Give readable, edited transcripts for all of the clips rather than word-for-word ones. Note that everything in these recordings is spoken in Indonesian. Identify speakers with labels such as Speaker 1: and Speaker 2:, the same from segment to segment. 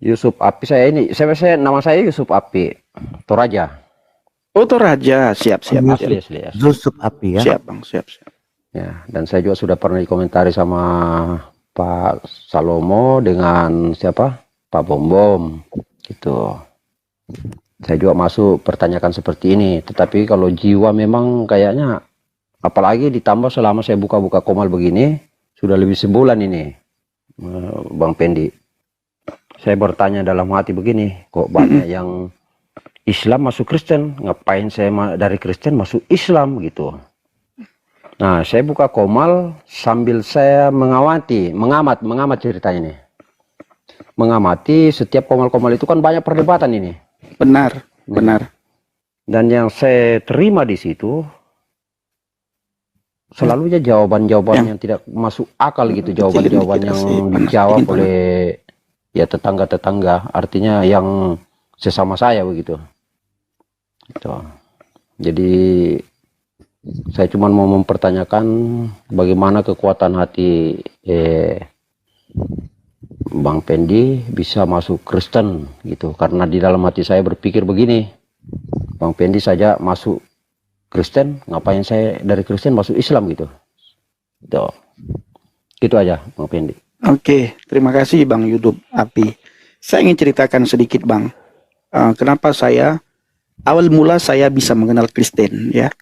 Speaker 1: Yusuf Api saya ini. Nama saya Yusuf Api. Toraja.
Speaker 2: Oh, Toraja. Siap.
Speaker 1: Asli.
Speaker 3: Yusuf Api ya.
Speaker 2: Siap, Bang. Siap.
Speaker 1: Ya, dan saya juga sudah pernah dikomentari sama Pak Salomo dengan siapa? Pak Bom gitu. Saya juga masuk pertanyakan seperti ini, tetapi kalau jiwa memang kayaknya, apalagi ditambah selama saya buka-buka Komal begini, sudah lebih sebulan ini, Bang Pendi. Saya bertanya dalam hati begini, kok banyak yang Islam masuk Kristen, ngapain saya dari Kristen masuk Islam gitu. Nah, saya buka Komal sambil saya mengamat ceritanya ini. Mengamati setiap Komal-Komal itu kan banyak perdebatan ini.
Speaker 2: Benar.
Speaker 1: Dan yang saya terima di situ selalu aja jawaban-jawaban yang tidak masuk akal gitu, jawaban-jawaban yang dijawab oleh ya tetangga-tetangga, artinya yang sesama saya begitu. Gitu. Jadi saya cuma mau mempertanyakan bagaimana kekuatan hati Bang Pendi bisa masuk Kristen gitu, karena di dalam hati saya berpikir begini, Bang Pendi saja masuk Kristen, ngapain saya dari Kristen masuk Islam gitu. Gitu aja Bang Pendi.
Speaker 2: Oke, terima kasih Bang Yusuf Api. Saya ingin ceritakan sedikit Bang, kenapa awal mula saya bisa mengenal Kristen ya.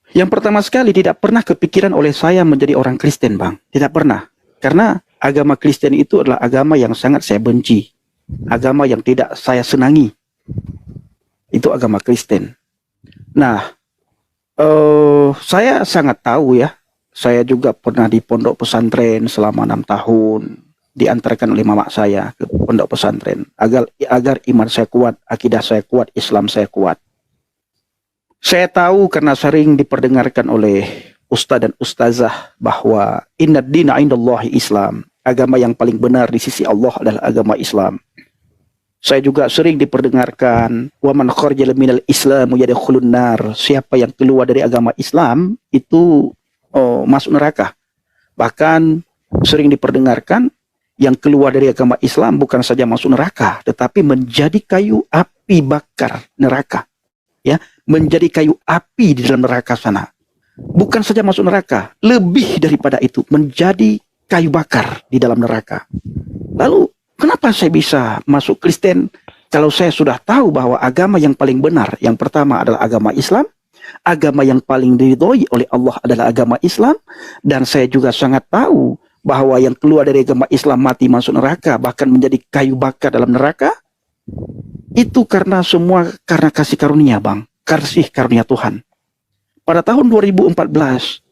Speaker 2: Yang pertama sekali, tidak pernah kepikiran oleh saya menjadi orang Kristen Bang, tidak pernah. Karena agama Kristen itu adalah agama yang sangat saya benci, agama yang tidak saya senangi. Itu agama Kristen. Nah, saya sangat tahu ya, saya juga pernah di pondok pesantren selama 6 tahun, diantarkan oleh mama saya ke pondok pesantren agar iman saya kuat, akidah saya kuat, Islam saya kuat. Saya tahu karena sering diperdengarkan oleh ustaz dan ustazah bahwa inna dina indallahi Islam, agama yang paling benar di sisi Allah adalah agama Islam. Saya juga sering diperdengarkan wa man kharajal minal islam yadkhulun nar, siapa yang keluar dari agama Islam itu masuk neraka. Bahkan sering diperdengarkan yang keluar dari agama Islam bukan saja masuk neraka, tetapi menjadi kayu api bakar neraka. Ya, menjadi kayu api di dalam neraka sana. Bukan saja masuk neraka, lebih daripada itu, menjadi kayu bakar di dalam neraka. Lalu, kenapa saya bisa masuk Kristen kalau saya sudah tahu bahwa agama yang paling benar, yang pertama adalah agama Islam, agama yang paling diridhoi oleh Allah adalah agama Islam, dan saya juga sangat tahu bahwa yang keluar dari agama Islam mati masuk neraka, bahkan menjadi kayu bakar dalam neraka. Itu karena kasih karunia Bang, kasih karunia Tuhan. Pada tahun 2014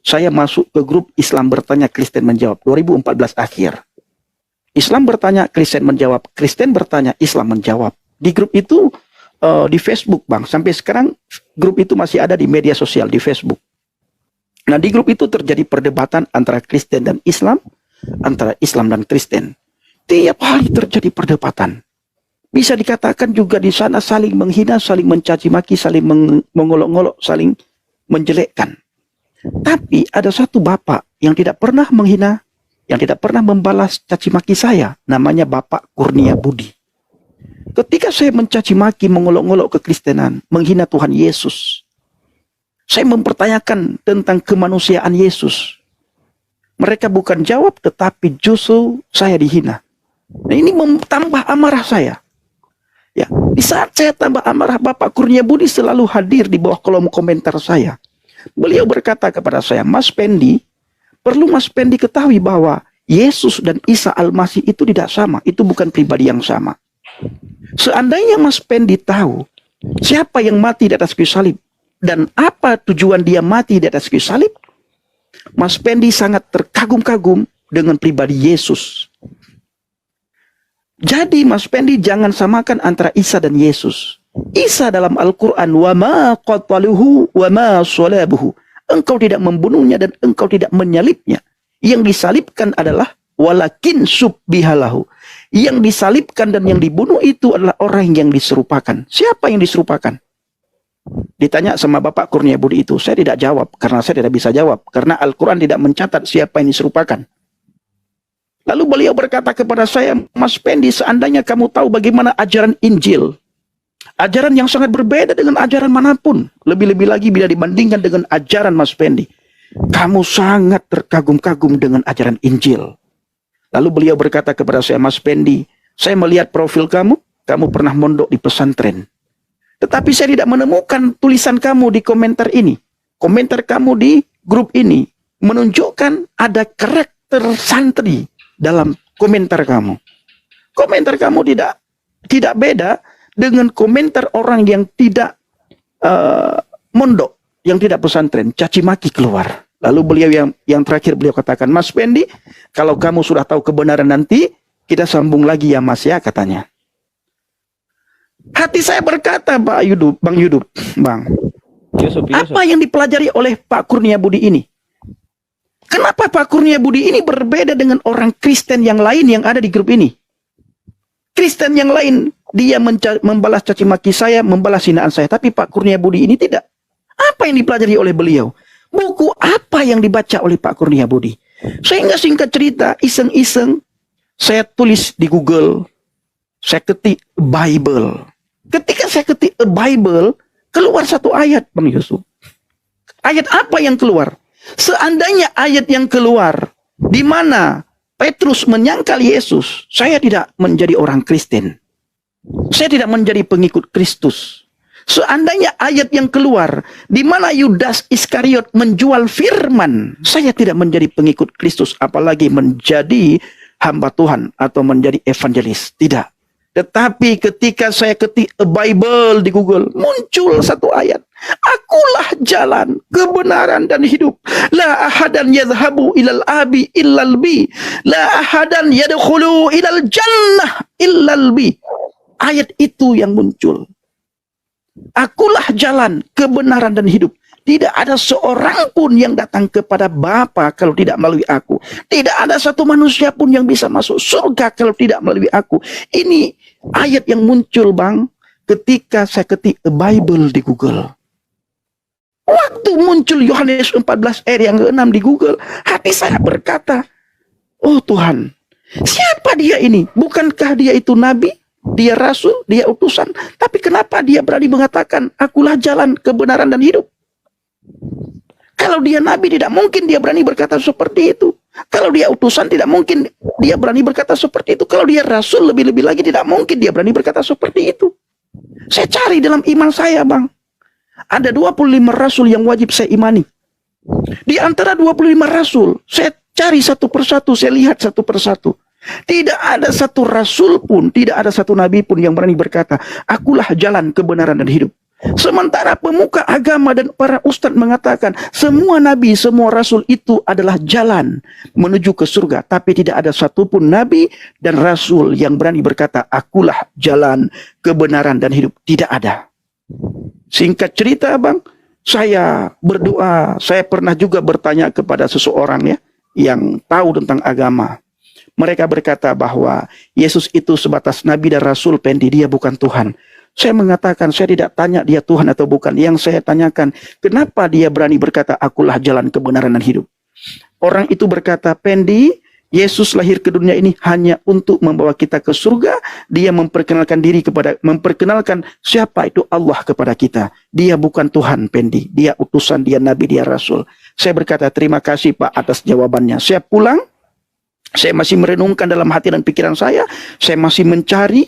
Speaker 2: saya masuk ke grup Islam Bertanya Kristen Menjawab. 2014 akhir, Islam bertanya, Kristen menjawab, Kristen bertanya, Islam menjawab. Di grup itu di Facebook Bang, sampai sekarang grup itu masih ada di media sosial, di Facebook. Nah, di grup itu terjadi perdebatan antara Kristen dan Islam, antara Islam dan Kristen. Tiap hari terjadi perdebatan. Bisa dikatakan juga di sana saling menghina, saling mencaci maki, saling mengolok-ngolok, saling menjelekkan. Tapi ada satu bapak yang tidak pernah menghina, yang tidak pernah membalas caci maki saya, namanya Bapak Kurnia Budi. Ketika saya mencaci maki, mengolok-ngolok kekristenan, menghina Tuhan Yesus, saya mempertanyakan tentang kemanusiaan Yesus. Mereka bukan jawab, tetapi justru saya dihina. Nah, ini tambah amarah saya. Ya, di saat saya tambah amarah, Bapak Kurnia Budi selalu hadir di bawah kolom komentar saya. Beliau berkata kepada saya, Mas Pendi, perlu Mas Pendi ketahui bahwa Yesus dan Isa Al-Masih itu tidak sama. Itu bukan pribadi yang sama. Seandainya Mas Pendi tahu siapa yang mati di atas kayu salib dan apa tujuan dia mati di atas kayu salib, Mas Pendi sangat terkagum-kagum dengan pribadi Yesus. Jadi Mas Pendi jangan samakan antara Isa dan Yesus. Isa dalam Al-Quran, wa ma qataluhu wa ma salabuhu. Engkau tidak membunuhnya dan engkau tidak menyalibnya. Yang disalibkan adalah walakin subbihalahu. Yang disalibkan dan yang dibunuh itu adalah orang yang diserupakan. Siapa yang diserupakan? Ditanya sama Bapak Kurnia Budi itu, saya tidak jawab karena saya tidak bisa jawab karena Al-Quran tidak mencatat siapa yang diserupakan. Lalu beliau berkata kepada saya, Mas Pendi, seandainya kamu tahu bagaimana ajaran Injil, ajaran yang sangat berbeda dengan ajaran manapun, lebih-lebih lagi bila dibandingkan dengan ajaran Mas Pendi, kamu sangat terkagum-kagum dengan ajaran Injil. Lalu beliau berkata kepada saya, Mas Pendi, saya melihat profil kamu pernah mondok di pesantren. Tetapi saya tidak menemukan tulisan kamu di komentar ini. Komentar kamu di grup ini menunjukkan ada karakter santri dalam komentar kamu. Komentar kamu tidak beda dengan komentar orang yang tidak mondok, yang tidak pesantren, caci maki keluar. Lalu beliau yang terakhir beliau katakan, Mas Pendi, kalau kamu sudah tahu kebenaran nanti, kita sambung lagi ya Mas ya, katanya. Hati saya berkata, Bang Yusuf, apa yang dipelajari oleh Pak Kurnia Budi ini? Kenapa Pak Kurnia Budi ini berbeda dengan orang Kristen yang lain yang ada di grup ini? Kristen yang lain, dia membalas caci maki saya, membalas hinaan saya. Tapi Pak Kurnia Budi ini tidak. Apa yang dipelajari oleh beliau? Buku apa yang dibaca oleh Pak Kurnia Budi? Sehingga singkat cerita, iseng-iseng, saya tulis di Google, saya ketik Bible. Ketika saya ketik Bible, keluar satu ayat, Bang Yusuf. Ayat apa yang keluar? Seandainya ayat yang keluar, di mana Petrus menyangkal Yesus, saya tidak menjadi orang Kristen. Saya tidak menjadi pengikut Kristus. Seandainya ayat yang keluar, di mana Yudas Iskariot menjual firman, saya tidak menjadi pengikut Kristus, apalagi menjadi hamba Tuhan atau menjadi evangelis. Tidak. Tetapi ketika saya ketik Bible di Google, muncul satu ayat. Akulah jalan, kebenaran dan hidup. La ahadan yadhhabu ilal abi illal bi. La ahadan yadkhulu ilal jannah illal bi. Ayat itu yang muncul. Akulah jalan, kebenaran dan hidup. Tidak ada seorang pun yang datang kepada Bapa kalau tidak melalui aku. Tidak ada satu manusia pun yang bisa masuk surga kalau tidak melalui aku. Ini ayat yang muncul, Bang, ketika saya ketik Bible di Google. Waktu muncul Yohanes 14 ayat yang ke-6 di Google, hati saya berkata, oh Tuhan, siapa dia ini? Bukankah dia itu nabi? Dia rasul, dia utusan. Tapi kenapa dia berani mengatakan, akulah jalan, kebenaran dan hidup? Kalau dia nabi, tidak mungkin dia berani berkata seperti itu. Kalau dia utusan, tidak mungkin dia berani berkata seperti itu. Kalau dia rasul, lebih-lebih lagi tidak mungkin dia berani berkata seperti itu. Saya cari dalam iman saya, Bang. Ada 25 rasul yang wajib saya imani. Di antara 25 rasul, saya cari satu persatu, saya lihat satu persatu. Tidak ada satu rasul pun, tidak ada satu nabi pun yang berani berkata, akulah jalan, kebenaran dan hidup. Sementara pemuka agama dan para ustadz mengatakan semua nabi, semua rasul itu adalah jalan menuju ke surga. Tapi tidak ada satupun nabi dan rasul yang berani berkata akulah jalan, kebenaran dan hidup. Tidak ada. Singkat cerita, Bang, saya berdoa. Saya pernah juga bertanya kepada seseorang ya yang tahu tentang agama. Mereka berkata bahwa Yesus itu sebatas nabi dan rasul, Pendi, dia bukan Tuhan. Saya mengatakan, saya tidak tanya dia Tuhan atau bukan. Yang saya tanyakan, kenapa dia berani berkata, akulah jalan, kebenaran dan hidup? Orang itu berkata, Pendi, Yesus lahir ke dunia ini hanya untuk membawa kita ke surga. Dia memperkenalkan siapa itu Allah kepada kita. Dia bukan Tuhan, Pendi. Dia utusan, dia nabi, dia rasul. Saya berkata, terima kasih Pak atas jawabannya. Saya pulang. Saya masih merenungkan dalam hati dan pikiran saya masih mencari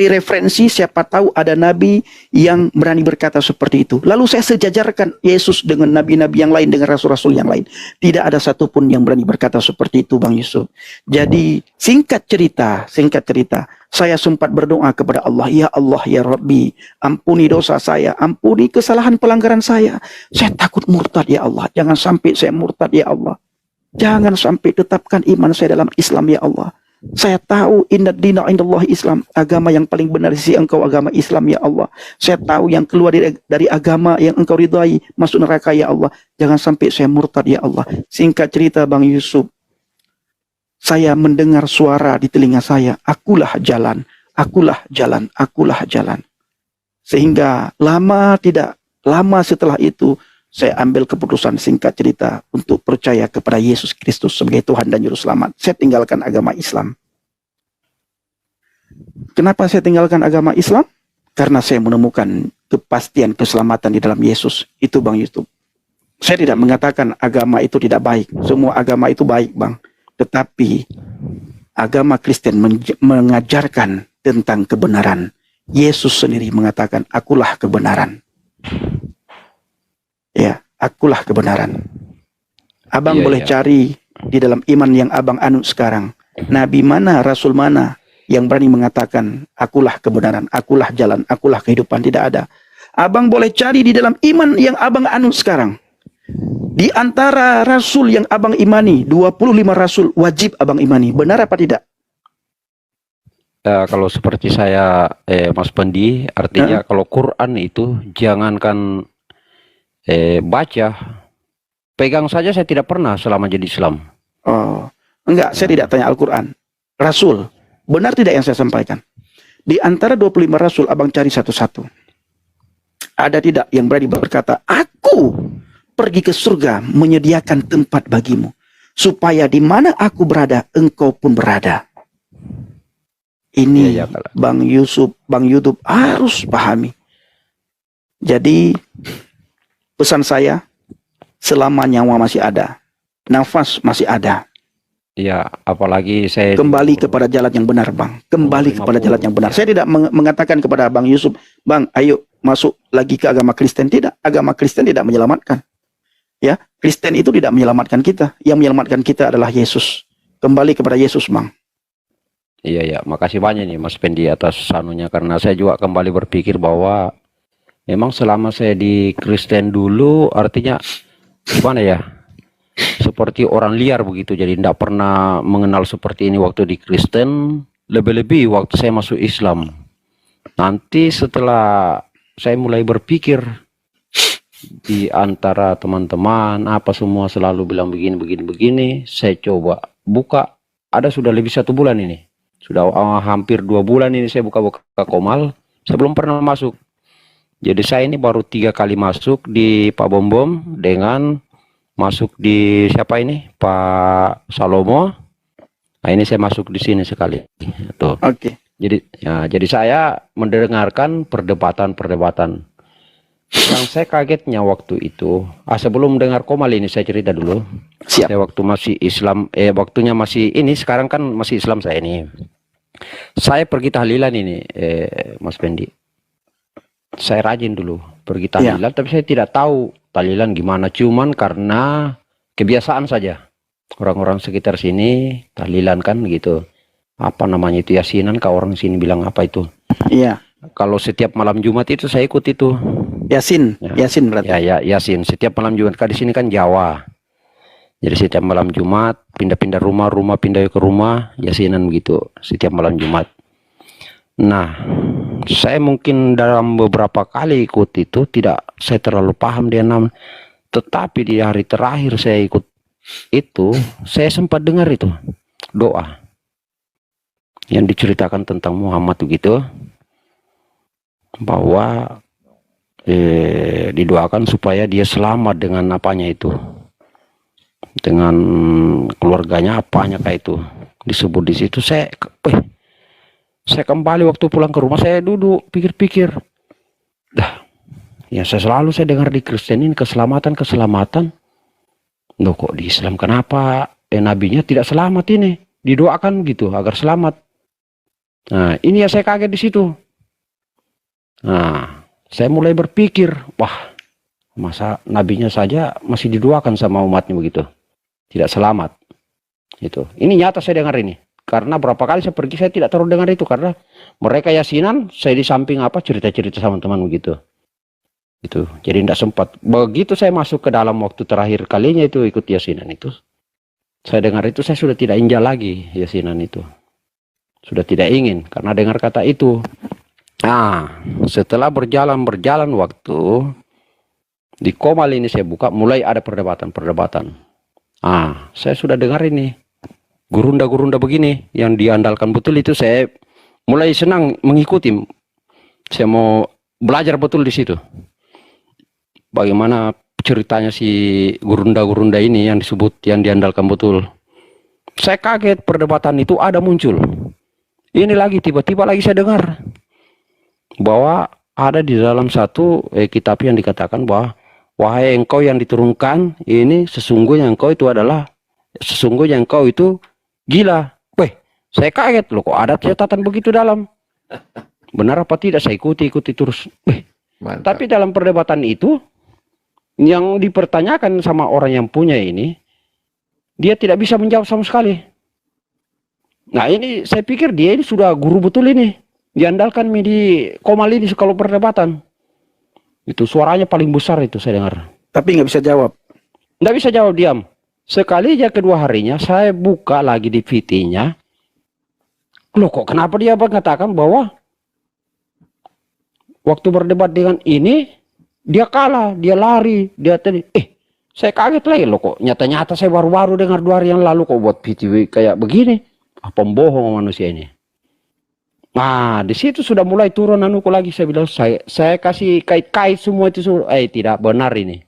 Speaker 2: referensi, siapa tahu ada nabi yang berani berkata seperti itu. Lalu saya sejajarkan Yesus dengan nabi-nabi yang lain, dengan rasul-rasul yang lain. Tidak ada satupun yang berani berkata seperti itu, Bang Yusuf. Jadi singkat cerita, saya sempat berdoa kepada Allah, ya Allah, ya Rabbi, ampuni dosa saya, ampuni kesalahan pelanggaran saya. Saya takut murtad ya Allah, jangan sampai saya murtad ya Allah. Jangan sampai tetapkan iman saya dalam Islam ya Allah. Saya tahu inna dina indallahi Islam, agama yang paling benar sisi engkau agama Islam ya Allah. Saya tahu yang keluar dari agama yang engkau ridhai masuk neraka ya Allah. Jangan sampai saya murtad ya Allah. Singkat cerita, Bang Yusuf, saya mendengar suara di telinga saya, akulah jalan, akulah jalan, akulah jalan. Sehingga lama setelah itu saya ambil keputusan, singkat cerita, untuk percaya kepada Yesus Kristus sebagai Tuhan dan Juru Selamat. Saya tinggalkan agama Islam. Kenapa saya tinggalkan agama Islam? Karena saya menemukan kepastian keselamatan di dalam Yesus. Itu Bang Yusuf. Saya tidak mengatakan agama itu tidak baik. Semua agama itu baik, Bang. Tetapi agama Kristen mengajarkan tentang kebenaran. Yesus sendiri mengatakan, akulah kebenaran. Ya, akulah kebenaran. Abang boleh cari di dalam iman yang abang anut sekarang. Nabi mana, Rasul mana yang berani mengatakan, akulah kebenaran, akulah jalan, akulah kehidupan. Tidak ada. Abang boleh cari di dalam iman yang abang anut sekarang. Di antara Rasul yang abang imani, 25 Rasul wajib abang imani. Benar apa tidak?
Speaker 1: Kalau seperti saya, Mas Pendi, artinya kalau Quran itu jangankan baca, pegang saja saya tidak pernah selama jadi Islam.
Speaker 2: Oh, enggak, saya tidak tanya Al-Quran. Rasul, benar tidak yang saya sampaikan? Di antara 25 Rasul, abang cari satu-satu. Ada tidak yang berani berkata, aku pergi ke surga menyediakan tempat bagimu, supaya di mana aku berada, engkau pun berada. Ini Bang Yusuf, Bang YouTube harus pahami. Jadi pesan saya, selama nyawa masih ada, nafas masih ada,
Speaker 1: ya, apalagi saya
Speaker 2: kembali kepada jalan yang benar, Bang. Kembali kepada jalan yang benar. Saya tidak mengatakan kepada Bang Yusuf, Bang, ayo masuk lagi ke agama Kristen. Tidak, agama Kristen tidak menyelamatkan. Ya, Kristen itu tidak menyelamatkan kita. Yang menyelamatkan kita adalah Yesus. Kembali kepada Yesus, Bang.
Speaker 1: Iya, ya, makasih banyak nih Mas Pendi atas sanunya, karena saya juga kembali berpikir bahwa memang selama saya di Kristen dulu, artinya gimana ya, seperti orang liar begitu, jadi tidak pernah mengenal seperti ini waktu di Kristen, lebih-lebih waktu saya masuk Islam. Nanti setelah saya mulai berpikir, di antara teman-teman apa semua selalu bilang begini, saya coba buka, ada sudah lebih 1 bulan ini, sudah hampir 2 bulan ini saya buka Komal, saya belum pernah masuk. Jadi saya ini baru 3 kali masuk di Pak Bom dengan masuk di siapa ini, Pak Salomo. Nah, ini saya masuk di sini sekali. Tuh.
Speaker 2: Oke.
Speaker 1: Jadi saya mendengarkan perdebatan. Yang saya kagetnya waktu itu, sebelum dengar Komal ini saya cerita dulu.
Speaker 2: Siap.
Speaker 1: Saya waktu masih Islam, waktunya masih ini, sekarang kan masih Islam saya ini. Saya pergi tahlilan ini, Mas Pendi. Saya rajin dulu pergi tahlilan, tapi saya tidak tahu tahlilan gimana, cuman karena kebiasaan saja. Orang-orang sekitar sini tahlilan kan gitu. Apa namanya itu, yasinan, kau orang sini bilang apa itu?
Speaker 2: Iya.
Speaker 1: Kalau setiap malam Jumat itu saya ikut itu.
Speaker 2: Yasin, Yasin berarti.
Speaker 1: Ya, Yasin. Setiap malam Jumat, di sini kan Jawa. Jadi setiap malam Jumat pindah-pindah rumah pindah ke rumah, yasinan begitu setiap malam Jumat. Nah, saya mungkin dalam beberapa kali ikut itu tidak saya terlalu paham dia namanya. Tetapi di hari terakhir saya ikut itu, saya sempat dengar itu doa yang diceritakan tentang Muhammad begitu, bahwa didoakan supaya dia selamat dengan apanya itu, dengan keluarganya apanya kayak itu disebut di situ. Saya kembali waktu pulang ke rumah, saya duduk pikir-pikir, ya saya dengar di Kristen ini keselamatan. Loh, kok di Islam kenapa nabinya tidak selamat ini, didoakan gitu agar selamat. Nah, ini ya saya kaget di situ. Nah, saya mulai berpikir, wah, masa nabinya saja masih didoakan sama umatnya begitu, tidak selamat. Itu. Ini nyata saya dengar ini. Karena berapa kali saya pergi, saya tidak terlalu dengar itu, karena mereka yasinan, saya di samping cerita-cerita sama teman begitu. Itu. Jadi tidak sempat. Begitu saya masuk ke dalam waktu terakhir kalinya itu ikut yasinan itu, saya dengar itu, saya sudah tidak injak lagi yasinan itu. Sudah tidak ingin karena dengar kata itu. Nah, setelah berjalan waktu di Komal ini saya buka, mulai ada perdebatan. Saya sudah dengar ini gurunda begini yang diandalkan betul itu, saya mulai senang mengikuti. Saya mau belajar betul di situ. Bagaimana ceritanya si gurunda-gurunda ini yang disebut, yang diandalkan betul. Saya kaget perdebatan itu ada muncul. Ini lagi tiba-tiba lagi saya dengar bahwa ada di dalam satu kitab yang dikatakan bahwa wahai engkau yang diturunkan ini, sesungguhnya engkau itu gila. Weh, saya kaget loh, kok ada catatan begitu dalam. Benar apa tidak, saya ikuti terus. Weh, tapi dalam perdebatan itu yang dipertanyakan sama orang yang punya ini, dia tidak bisa menjawab sama sekali. Nah ini saya pikir dia ini sudah guru betul ini. Diandalkan di Komal ini kalau perdebatan. Itu suaranya paling besar itu saya dengar.
Speaker 2: Tapi nggak bisa jawab.
Speaker 1: Nggak bisa jawab, diam. Sekali aja kedua harinya saya buka lagi di VT-nya. Loh kok kenapa dia mengatakan bahwa waktu berdebat dengan ini dia kalah, dia lari, dia tadi. Saya kaget lagi loh, kok nyata-nyata saya baru-baru dengar 2 hari yang lalu kok buat VT kayak begini. Pembohong manusia ini. Nah, di situ sudah mulai turun anuku lagi. Saya bilang, saya kasih kait-kait semua itu. Tidak benar ini.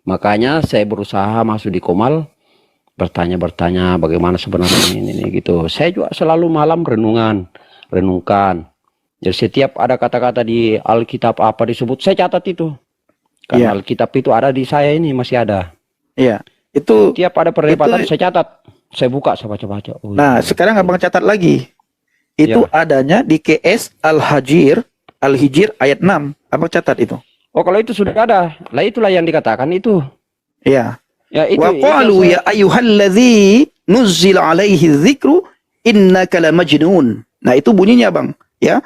Speaker 1: Makanya saya berusaha masuk di Komal, bertanya bagaimana sebenarnya ini gitu. Saya juga selalu malam renungkan. Jadi setiap ada kata-kata di Alkitab apa disebut, saya catat itu. Karena Alkitab itu ada di saya ini, masih ada.
Speaker 2: Iya. Itu
Speaker 1: tiap ada perdebatan saya catat. Saya buka, saya baca-baca.
Speaker 2: Nah, sekarang abang catat lagi. Itu adanya di KS Al-Hijr ayat 6. Abang catat itu.
Speaker 1: Oh, kalau itu sudah ada. Lah itulah yang dikatakan itu.
Speaker 2: Iya.
Speaker 1: Ya, itu.
Speaker 2: Wa qalu ya ayyuhalladzi nuzzila alaihi dzikru innaka lamajnun. Nah, itu bunyinya, Bang. Ya.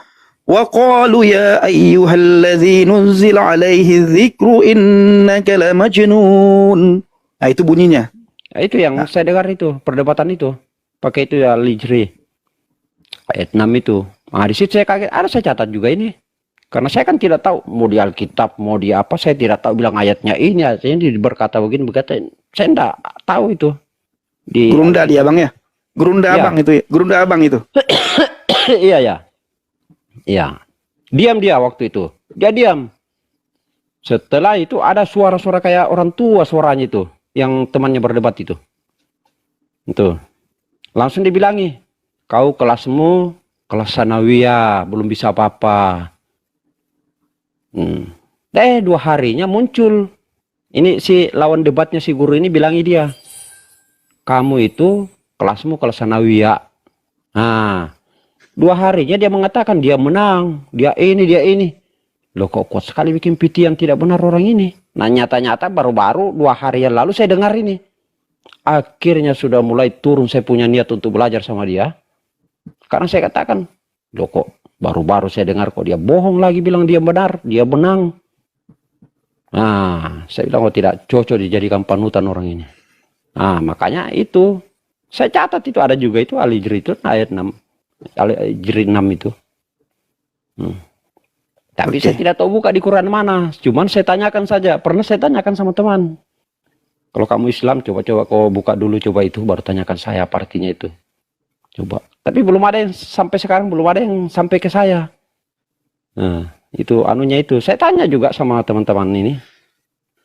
Speaker 2: Wa qalu ya ayyuhalladzi nuzzila alaihi dzikru innaka lamajnun. Nah, itu bunyinya.
Speaker 1: Nah, itu yang saya dengar itu, perdebatan itu. Pakai itu ya Al-Hijr ayat 6 itu. Nah, di situ saya kaget. Ada saya catat juga ini. Karena saya kan tidak tahu mau di Alkitab, mau di apa, saya tidak tahu bilang ayatnya ini, ayatnya berkata begini, berkata. Saya tidak tahu itu. Di
Speaker 2: Gerunda dia, Bang ya. Gerunda abang itu ya. Gerunda abang itu.
Speaker 1: Iya ya. Iya. Diam dia waktu itu. Dia diam. Setelah itu ada suara-suara kayak orang tua suaranya itu. Yang temannya berdebat itu. Itu. Langsung dibilangi. Kau kelasmu kelas sanawiyah, belum bisa apa-apa. 2 harinya muncul. Ini si lawan debatnya si guru ini bilangi dia. Kamu itu kelasmu kelas sanawiyah. Nah, 2 harinya dia mengatakan dia menang. Dia ini. Loh kok kuat sekali bikin PT yang tidak benar orang ini. Nah nyata-nyata baru-baru 2 hari yang lalu saya dengar ini. Akhirnya sudah mulai turun saya punya niat untuk belajar sama dia. Karena saya katakan, loh kok baru-baru saya dengar kok dia bohong lagi bilang dia benar, dia menang. Nah, saya bilang tidak cocok dijadikan panutan orang ini. Nah, makanya itu. Saya catat itu ada juga itu Al-Hijr itu ayat 6. Al-Hijr 6 itu. Tapi saya tidak tahu buka di Quran mana. Cuman saya tanyakan saja. Pernah saya tanyakan sama teman. Kalau kamu Islam, coba-coba kau buka dulu coba itu. Baru tanyakan saya apa artinya itu. Coba. Tapi belum ada yang sampai sekarang belum ada yang sampai ke saya. Nah, itu anunya itu. Saya tanya juga sama teman-teman ini.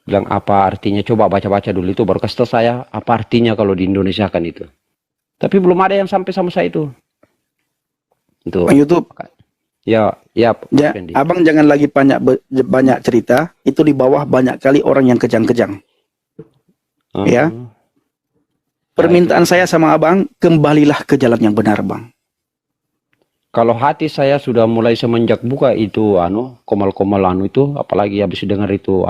Speaker 1: Bilang apa artinya, coba baca-baca dulu itu baru kasih tahu saya apa artinya kalau di Indonesia kan itu. Tapi belum ada yang sampai sama saya itu. Itu
Speaker 2: YouTube.
Speaker 1: Ya,
Speaker 2: abang jangan lagi banyak cerita. Itu di bawah banyak kali orang yang kejang-kejang. Ya. Permintaan saya sama abang, kembalilah ke jalan yang benar, Bang.
Speaker 1: Kalau hati saya sudah mulai semenjak buka itu komal-komal itu, apalagi habis dengar itu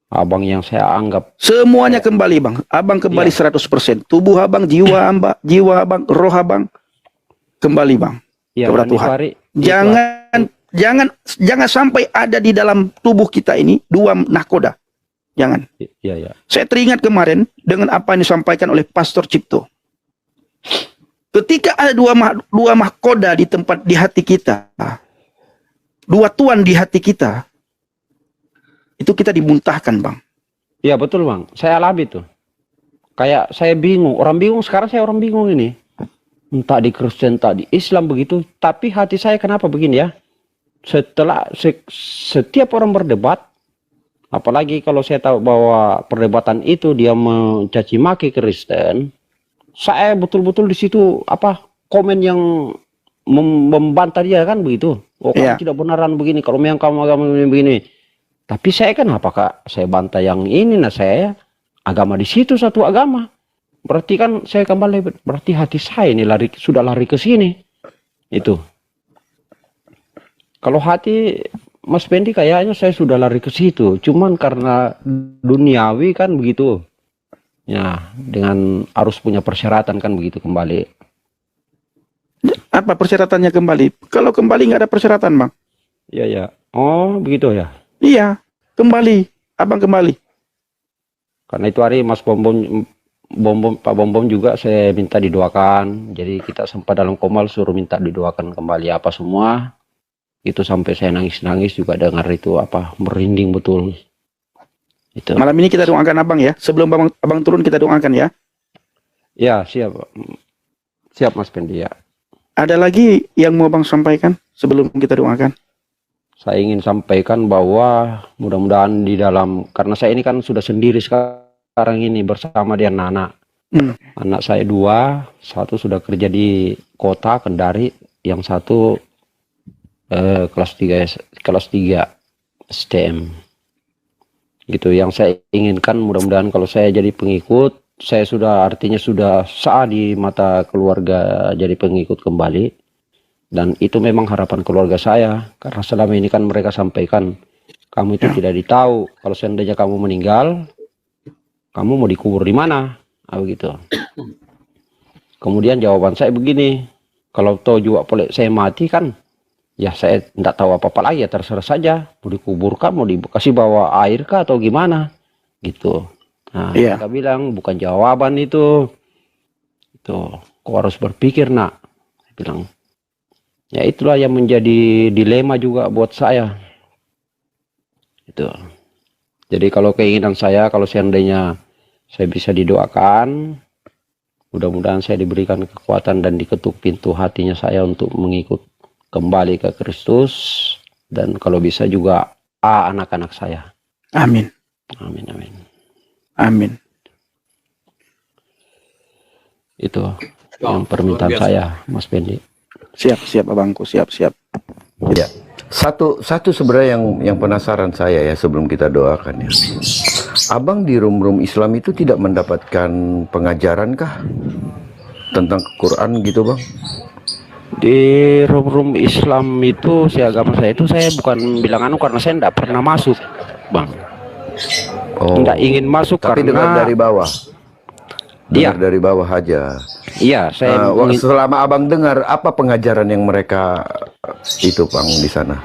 Speaker 1: abang yang saya anggap
Speaker 2: semuanya kembali, Bang. Abang kembali 100%. Tubuh abang, jiwa abang, roh abang kembali, Bang. Kepada Tuhan. Jangan sampai ada di dalam tubuh kita ini 2 nahkoda. Jangan.
Speaker 1: Iya.
Speaker 2: Saya teringat kemarin dengan apa yang disampaikan oleh Pastor Cipto. Ketika ada 2 mahkoda di hati kita, 2 tuan di hati kita, itu kita dimuntahkan, Bang.
Speaker 1: Iya betul, Bang. Saya alami tuh. Kayak saya bingung. Orang bingung sekarang, saya orang bingung ini. Entah di Kristen, entah di Islam begitu. Tapi hati saya kenapa begini ya? Setelah setiap orang berdebat, Apalagi kalau saya tahu bahwa perdebatan itu dia mencaci maki Kristen, saya betul-betul di situ komen yang membantah dia kan begitu. Oh, kamu
Speaker 2: Iya.
Speaker 1: tidak benaran begini, kalau memang kamu agama begini. Tapi saya kan apakah saya bantah yang ini? Nah, saya agama di situ satu agama. Berarti kan saya kembali, berarti hati saya ini sudah lari ke sini. Itu. Kalau hati Mas Pendi kayaknya saya sudah lari ke situ. Cuman karena duniawi kan begitu. Ya, dengan harus punya persyaratan kan begitu kembali.
Speaker 2: Apa persyaratannya kembali? Kalau kembali nggak ada persyaratan, Bang.
Speaker 1: Iya, ya. Oh, begitu ya.
Speaker 2: Iya, kembali. Abang kembali.
Speaker 1: Karena itu hari Mas Pak Bombom juga saya minta didoakan. Jadi kita sempat dalam komal suruh minta didoakan kembali apa semua. Itu sampai saya nangis-nangis juga dengar itu merinding betul. Itu.
Speaker 2: Malam ini kita doakan abang ya. Sebelum abang turun kita doakan ya.
Speaker 1: Ya, siap. Siap Mas Pendi ya.
Speaker 2: Ada lagi yang mau abang sampaikan sebelum kita doakan?
Speaker 1: Saya ingin sampaikan bahwa mudah-mudahan di dalam, karena saya ini kan sudah sendiri sekarang ini bersama dia anak-anak. Anak saya 2, satu sudah kerja di kota Kendari, yang satu kelas 3 STM. Gitu. Yang saya inginkan mudah-mudahan kalau saya jadi pengikut, saya artinya sudah sah di mata keluarga jadi pengikut kembali. Dan itu memang harapan keluarga saya. Karena selama ini kan mereka sampaikan, kamu itu tidak ditahu. Kalau seandainya kamu meninggal, kamu mau dikubur di mana? Begitu. Kemudian jawaban saya begini, kalau tahu juga saya mati kan, ya saya tidak tahu apa-apa lagi ya, terserah saja. Mau dikuburkan, mau dikasih bawa air kah atau gimana? Gitu. Nah, mereka bilang, bukan jawaban itu. Itu, kau harus berpikir nak. Saya bilang, ya itulah yang menjadi dilema juga buat saya. Itu. Jadi kalau keinginan saya, kalau seandainya saya bisa didoakan, mudah-mudahan saya diberikan kekuatan dan diketuk pintu hatinya saya untuk mengikut kembali ke Kristus. Dan kalau bisa juga anak-anak saya.
Speaker 2: Amin.
Speaker 1: Amin, amin.
Speaker 2: Amin.
Speaker 1: Itu yang permintaan saya, Mas Pendi.
Speaker 2: Siap abangku, siap.
Speaker 3: Ya, satu sebenarnya yang penasaran saya ya sebelum kita doakan ya. Abang di room Islam itu tidak mendapatkan pengajaran kah tentang Quran gitu bang?
Speaker 1: Di room Islam itu agama saya itu saya bukan bilang karena saya tidak pernah masuk, bang.
Speaker 3: Oh,
Speaker 1: tidak ingin masuk
Speaker 3: tapi
Speaker 1: karena
Speaker 3: dengar dari bawah.
Speaker 1: Iya.
Speaker 3: Dari bawah aja.
Speaker 1: Iya, saya
Speaker 3: selama abang dengar apa pengajaran yang mereka itu bang di sana?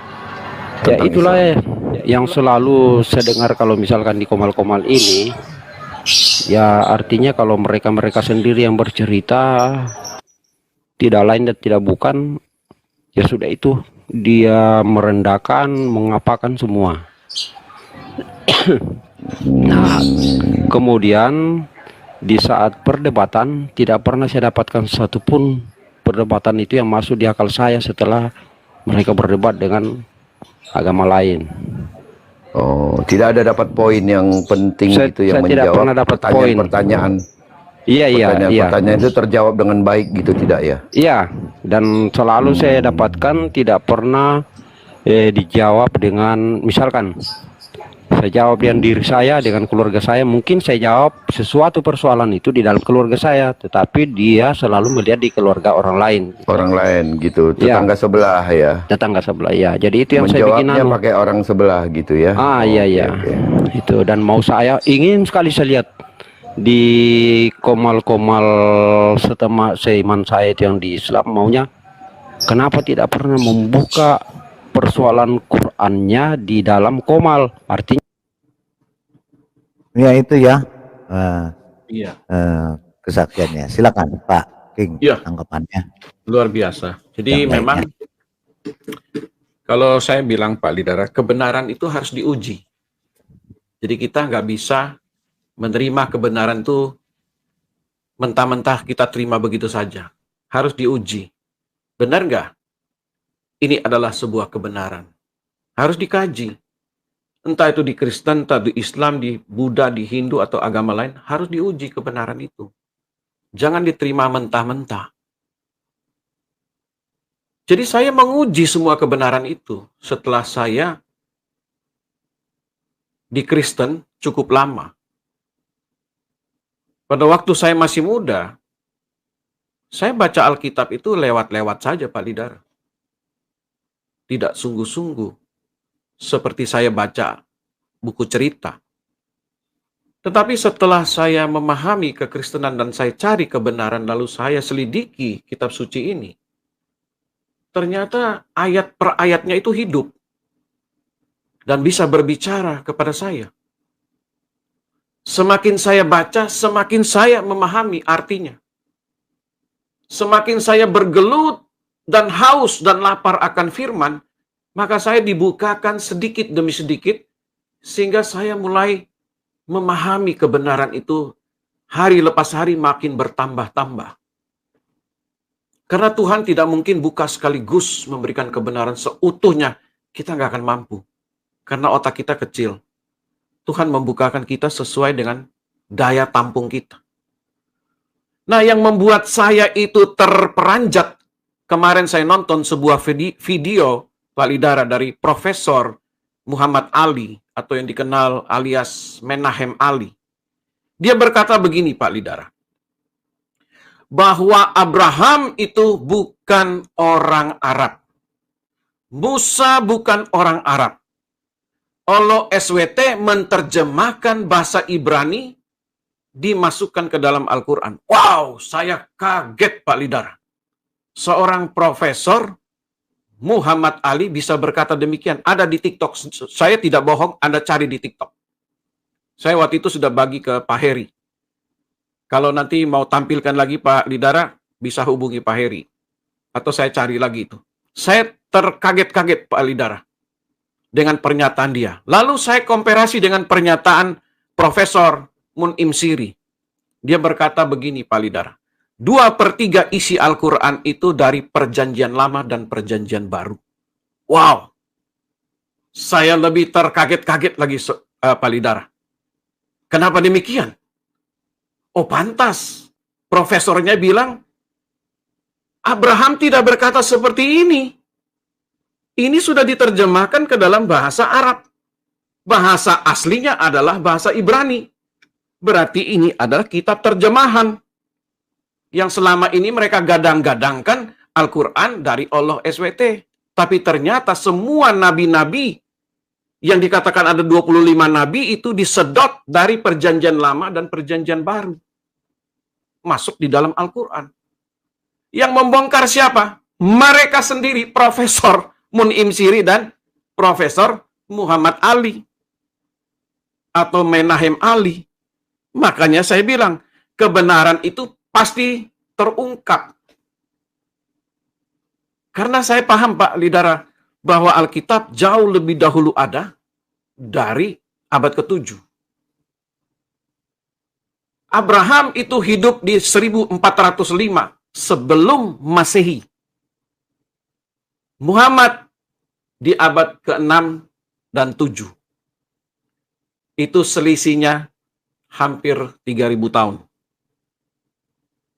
Speaker 1: Ya itulah yang selalu saya dengar kalau misalkan di komal-komal ini, ya artinya kalau mereka sendiri yang bercerita, tidak lain dan tidak bukan, ya sudah itu dia merendahkan, mengapakan semua. Nah, kemudian di saat perdebatan tidak pernah saya dapatkan satupun perdebatan itu yang masuk di akal saya setelah mereka berdebat dengan agama lain.
Speaker 3: Oh, tidak ada dapat poin yang penting gitu yang menjawab pertanyaan-pertanyaan.
Speaker 1: Iya.
Speaker 3: Pertanyaan itu terjawab dengan baik gitu tidak ya?
Speaker 1: Iya, dan selalu saya dapatkan tidak pernah dijawab dengan misalkan saya jawab dengan diri saya, dengan keluarga saya, mungkin saya jawab sesuatu persoalan itu di dalam keluarga saya, tetapi dia selalu melihat di keluarga orang lain.
Speaker 3: Orang lain gitu, tetangga sebelah ya.
Speaker 1: Tetangga sebelah ya. Jadi itu yang saya bikin
Speaker 3: pakai orang sebelah gitu ya.
Speaker 1: Iya. Okay. Itu dan mau saya ingin sekali saya lihat di komal-komal seiman saya itu yang di Islam maunya kenapa tidak pernah membuka persoalan Qur'annya di dalam komal, artinya
Speaker 4: ya itu ya kesaksiannya. Silakan Pak King, tanggapannya
Speaker 5: luar biasa. Jadi memang kalau saya bilang Pak Lidara, kebenaran itu harus diuji. Jadi kita nggak bisa menerima kebenaran itu mentah-mentah kita terima begitu saja. Harus diuji. Benar nggak? Ini adalah sebuah kebenaran. Harus dikaji. Entah itu di Kristen, entah di Islam, di Buddha, di Hindu, atau agama lain, harus diuji kebenaran itu. Jangan diterima mentah-mentah. Jadi saya menguji semua kebenaran itu setelah saya di Kristen cukup lama. Pada waktu saya masih muda, saya baca Alkitab itu lewat-lewat saja, Pak Lidara. Tidak sungguh-sungguh, seperti saya baca buku cerita. Tetapi setelah saya memahami kekristenan dan saya cari kebenaran, lalu saya selidiki kitab suci ini, ternyata ayat per ayatnya itu hidup dan bisa berbicara kepada saya. Semakin saya baca, semakin saya memahami artinya. Semakin saya bergelut dan haus dan lapar akan firman, maka saya dibukakan sedikit demi sedikit, sehingga saya mulai memahami kebenaran itu hari lepas hari makin bertambah-tambah. Karena Tuhan tidak mungkin buka sekaligus memberikan kebenaran seutuhnya, kita nggak akan mampu. Karena otak kita kecil. Tuhan membukakan kita sesuai dengan daya tampung kita. Nah, yang membuat saya itu terperanjat, kemarin saya nonton sebuah video, Pak Lidara, dari Profesor Muhammad Ali, atau yang dikenal alias Menahem Ali. Dia berkata begini, Pak Lidara, bahwa Abraham itu bukan orang Arab. Musa bukan orang Arab. Olo SWT menerjemahkan bahasa Ibrani, dimasukkan ke dalam Al-Quran. Wow, saya kaget, Pak Lidara. Seorang profesor Muhammad Ali bisa berkata demikian. Ada di TikTok. Saya tidak bohong, Anda cari di TikTok. Saya waktu itu sudah bagi ke Pak Heri. Kalau nanti mau tampilkan lagi Pak Lidara, bisa hubungi Pak Heri. Atau saya cari lagi itu. Saya terkaget-kaget, Pak Lidara, dengan pernyataan dia. Lalu saya komparasi dengan pernyataan Profesor Mun'im Siri. Dia berkata begini, Pak Lidara. 2/3 isi Al-Quran itu dari perjanjian lama dan perjanjian baru. Wow. Saya lebih terkaget-kaget lagi, Pak Lidara. Kenapa demikian? Oh, pantas. Profesornya bilang, Abraham tidak berkata seperti ini. Ini sudah diterjemahkan ke dalam bahasa Arab. Bahasa aslinya adalah bahasa Ibrani. Berarti ini adalah kitab terjemahan. Yang selama ini mereka gadang-gadangkan Al-Quran dari Allah SWT. Tapi ternyata semua nabi-nabi yang dikatakan ada 25 nabi itu disedot dari perjanjian lama dan perjanjian baru. Masuk di dalam Al-Quran. Yang membongkar siapa? Mereka sendiri, Profesor Mun'im Siri dan Profesor Muhammad Ali. Atau Menahem Ali. Makanya saya bilang, kebenaran itu pasti terungkap. Karena saya paham, Pak Lidara, bahwa Alkitab jauh lebih dahulu ada dari abad ke-7. Abraham itu hidup di 1405 sebelum Masehi. Muhammad di abad ke-6 dan 7. Itu selisihnya hampir 3000 tahun.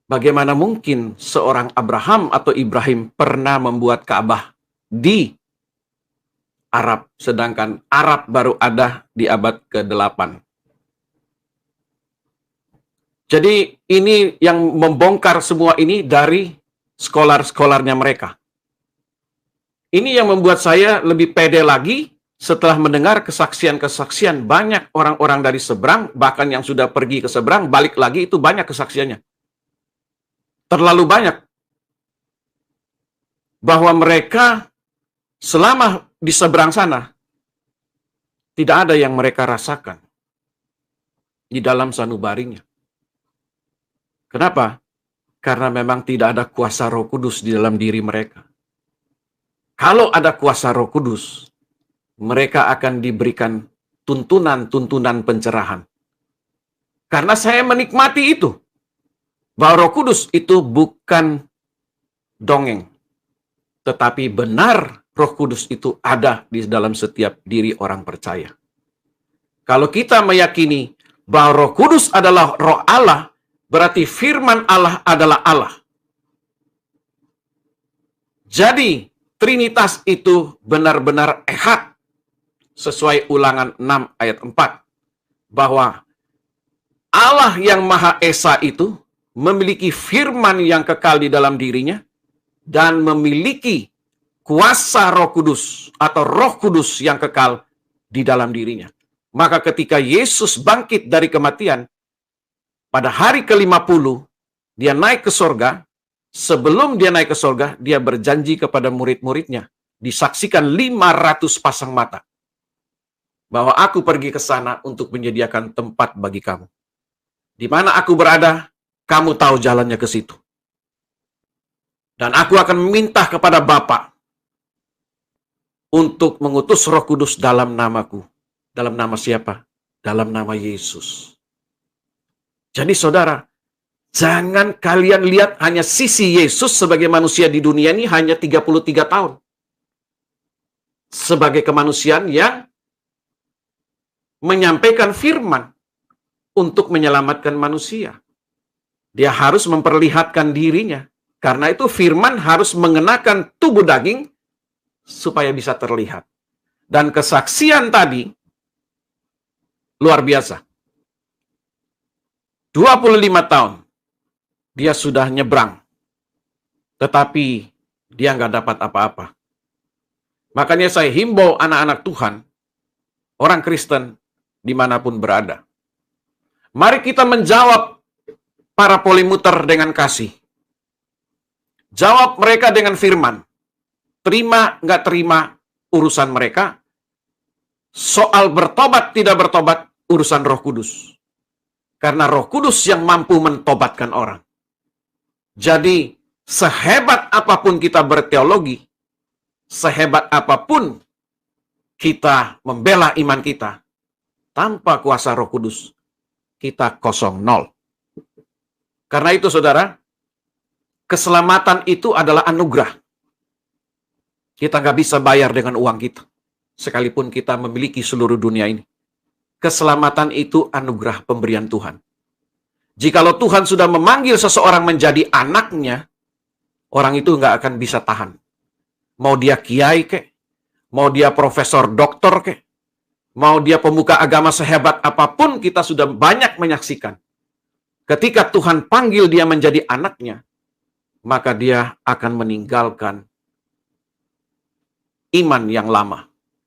Speaker 5: Bagaimana mungkin seorang Abraham atau Ibrahim pernah membuat Ka'bah di Arab, sedangkan Arab baru ada di abad ke-8. Jadi ini yang membongkar semua ini dari skolar-skolarnya mereka. Ini yang membuat saya lebih pede lagi setelah mendengar kesaksian-kesaksian banyak orang-orang dari seberang, bahkan yang sudah pergi ke seberang, balik lagi itu banyak kesaksiannya. Terlalu banyak. Bahwa mereka selama di seberang sana, tidak ada yang mereka rasakan di dalam sanubarinya. Kenapa? Karena memang tidak ada kuasa Roh Kudus di dalam diri mereka. Kalau ada kuasa Roh Kudus, mereka akan diberikan tuntunan-tuntunan pencerahan. Karena saya menikmati itu. Bahwa Roh Kudus itu bukan dongeng. Tetapi benar Roh Kudus itu ada di dalam setiap diri orang percaya. Kalau kita meyakini bahwa Roh Kudus adalah Roh Allah, berarti firman Allah adalah Allah. Jadi, Trinitas itu benar-benar ehad. Sesuai Ulangan 6 ayat 4. Bahwa Allah yang Maha Esa itu memiliki firman yang kekal di dalam dirinya dan memiliki kuasa Roh Kudus atau Roh Kudus yang kekal di dalam dirinya. Maka ketika Yesus bangkit dari kematian, pada hari ke-50, dia naik ke sorga. Sebelum dia naik ke sorga, dia berjanji kepada murid-muridnya, disaksikan 500 pasang mata, bahwa aku pergi ke sana untuk menyediakan tempat bagi kamu. Di mana aku berada, kamu tahu jalannya ke situ. Dan aku akan meminta kepada Bapa untuk mengutus Roh Kudus dalam namaku. Dalam nama siapa? Dalam nama Yesus. Jadi saudara, jangan kalian lihat hanya sisi Yesus sebagai manusia di dunia ini hanya 33 tahun. Sebagai kemanusiaan yang menyampaikan firman untuk menyelamatkan manusia. Dia harus memperlihatkan dirinya. Karena itu firman harus mengenakan tubuh daging supaya bisa terlihat. Dan kesaksian tadi luar biasa. 25 tahun dia sudah nyebrang, tetapi dia nggak dapat apa-apa. Makanya saya himbau anak-anak Tuhan, orang Kristen dimanapun berada. Mari kita menjawab para polimuter dengan kasih. Jawab mereka dengan firman. Terima nggak terima urusan mereka. Soal bertobat tidak bertobat urusan Roh Kudus. Karena Roh Kudus yang mampu mentobatkan orang. Jadi, sehebat apapun kita berteologi, sehebat apapun kita membela iman kita, tanpa kuasa Roh Kudus, kita kosong, nol. Karena itu, saudara, keselamatan itu adalah anugerah. Kita nggak bisa bayar dengan uang kita, sekalipun kita memiliki seluruh dunia ini. Keselamatan itu anugerah pemberian Tuhan. Jikalau Tuhan sudah memanggil seseorang menjadi anaknya, orang itu nggak akan bisa tahan. Mau dia kiai kek, mau dia profesor doktor kek, mau dia pemuka agama sehebat apapun, kita sudah banyak menyaksikan. Ketika Tuhan panggil dia menjadi anaknya, maka dia akan meninggalkan iman yang lama.